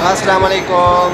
अस्सलाम वालेकुम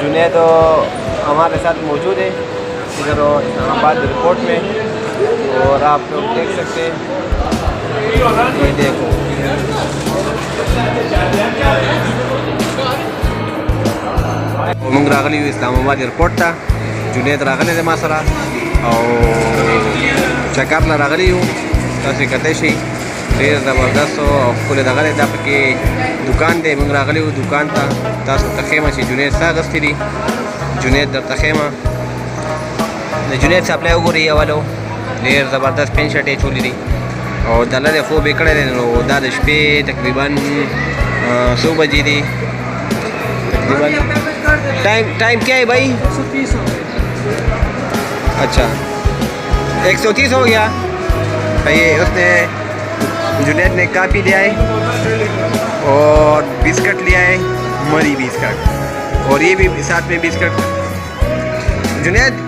जुनैद हमारे साथ मौजूद है इधर इस्लामाबाद एयरपोर्ट में और आप लोग देख सकते हैं ये देखो मंग रागली इस्लामाबाद एयरपोर्ट था जुनैद रागले थे मासरा और चेकअप ला रागली हूँ तसे कहते शी ढेर ज़बरदस्त हो खुले दगले दा पके दुकान दे मंग रागली हूँ दुकान था तास तखेमा शी जुनैद सागस्ती दी जुनैद दर तखेमा जुनैद से अपने उगो रही वालो ढेर ज़बरदस्त पेन शर्ट चोली दी और दलर खूब एकड़े दादश पे तकरीबन 100 बजी थी तकरीबन टाइम क्या है भाई 130 अच्छा 130 हो गया भाई उसने जुनैद ने काफ़ी लिया है और बिस्किट लिया है मरी बिस्किट और ये भी साथ में बिस्किट जुनैद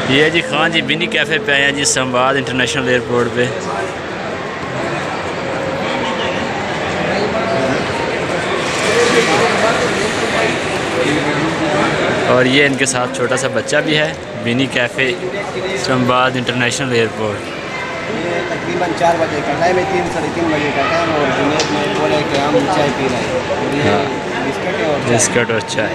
ये है जी खान जी बिनी कैफ़े पे आए हैं जी इस्लामाबाद इंटरनेशनल एयरपोर्ट पे और ये इनके साथ छोटा सा बच्चा भी है बिनी कैफ़े इस्लामाबाद इंटरनेशनल एयरपोर्ट तकरीबन 4 बजे का टाइम है 3-3:30 बजे का टाइम और जुनैद ने बोला कि हम चाय पी रहे हैं और बिस्किट और चाय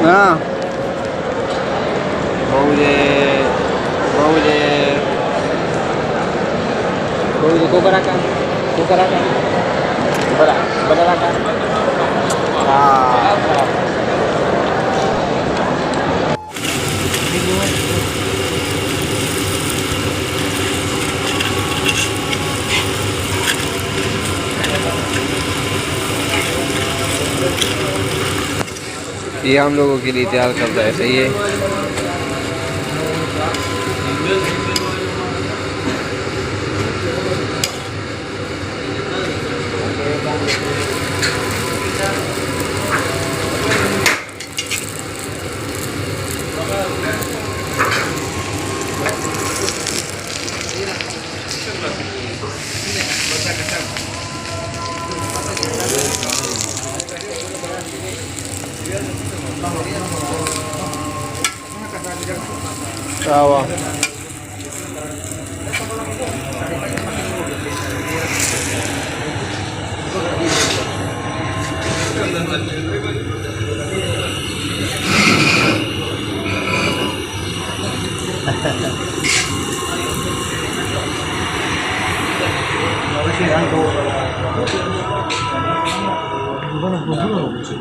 हाँ बहुजे कोकरा का बड़ा का ये हम लोगों के लिए तैयार करता है सही है Bravo.